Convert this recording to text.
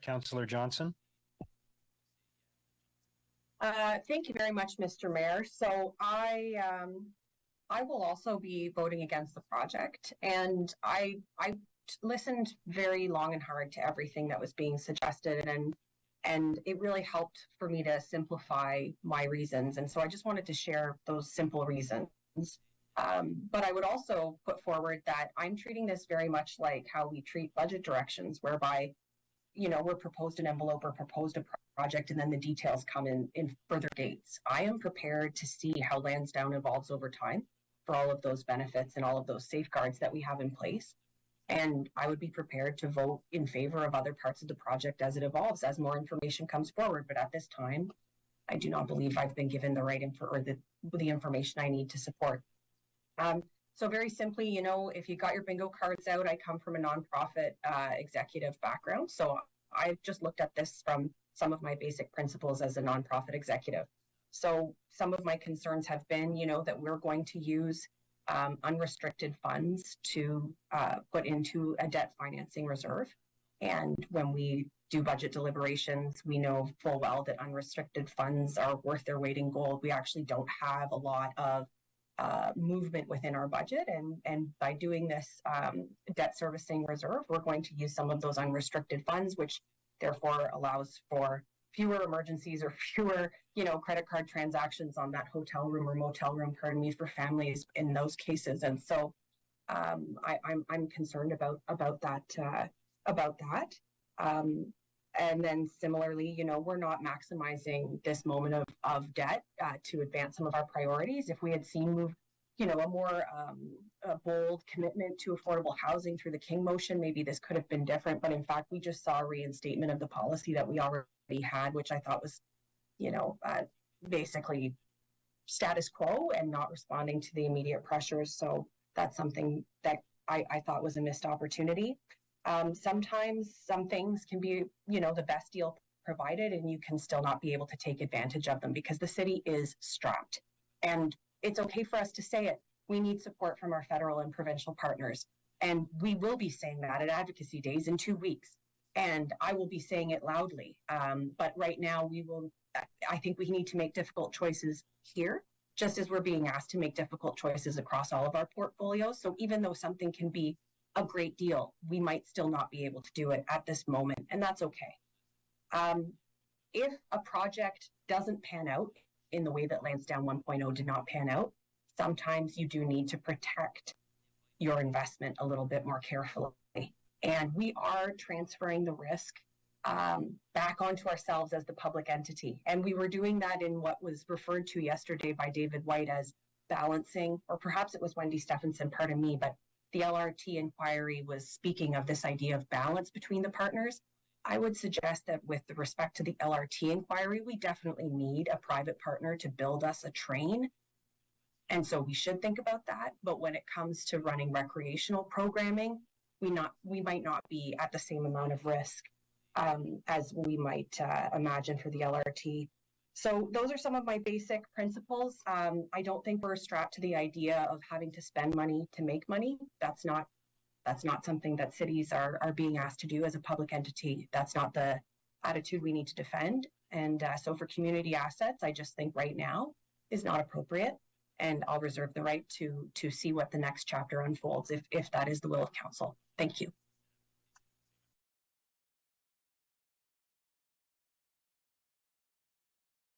Councillor Johnson. Thank you very much, Mr. Mayor. So I will also be voting against the project, and I listened very long and hard to everything that was being suggested, and it really helped for me to simplify my reasons. And so I just wanted to share those simple reasons. But I would also put forward that I'm treating this very much like how we treat budget directions, whereby, you know, we're proposed an envelope or proposed a project, and then the details come in further dates. I am prepared to see how Lansdowne evolves over time for all of those benefits and all of those safeguards that we have in place. And I would be prepared to vote in favor of other parts of the project as it evolves, as more information comes forward. But at this time, I do not believe I've been given the right info or the information I need to support. So very simply, you know, if you got your bingo cards out, I come from a nonprofit executive background. So I've just looked at this from some of my basic principles as a nonprofit executive. So some of my concerns have been, you know, that we're going to use unrestricted funds to put into a debt financing reserve. And when we do budget deliberations, we know full well that unrestricted funds are worth their weight in gold. We actually don't have a lot of movement within our budget, and by doing this debt servicing reserve, we're going to use some of those unrestricted funds, which therefore allows for fewer emergencies or fewer, you know, credit card transactions on that hotel room or motel room, pardon me, for families in those cases. And so I'm concerned about that. And then similarly, you know, we're not maximizing this moment of debt to advance some of our priorities. If we had seen you know, a more a bold commitment to affordable housing through the King motion, maybe this could have been different. But in fact, we just saw a reinstatement of the policy that we already had, which I thought was, you know, basically status quo and not responding to the immediate pressures. So that's something that I thought was a missed opportunity. Sometimes some things can be, you know, the best deal provided, and you can still not be able to take advantage of them because the city is strapped. And it's okay for us to say it. We need support from our federal and provincial partners. And we will be saying that at Advocacy Days in 2 weeks. And I will be saying it loudly. But right now, I think we need to make difficult choices here, just as we're being asked to make difficult choices across all of our portfolios. So even though something can be a great deal, we might still not be able to do it at this moment, and that's okay. If a project doesn't pan out in the way that Lansdowne 1.0 did not pan out, sometimes you do need to protect your investment a little bit more carefully. And we are transferring the risk back onto ourselves as the public entity. And we were doing that in what was referred to yesterday by David White as balancing, or perhaps it was Wendy Stephenson, pardon me, but the LRT inquiry was speaking of this idea of balance between the partners. I would suggest that with respect to the LRT inquiry, we definitely need a private partner to build us a train. And so we should think about that. But when it comes to running recreational programming, we might not be at the same amount of risk as we might imagine for the LRT. So those are some of my basic principles. I don't think we're strapped to the idea of having to spend money to make money. That's not something that cities are being asked to do as a public entity. That's not the attitude we need to defend. And so for community assets, I just think right now is not appropriate. And I'll reserve the right to see what the next chapter unfolds if that is the will of council. Thank you.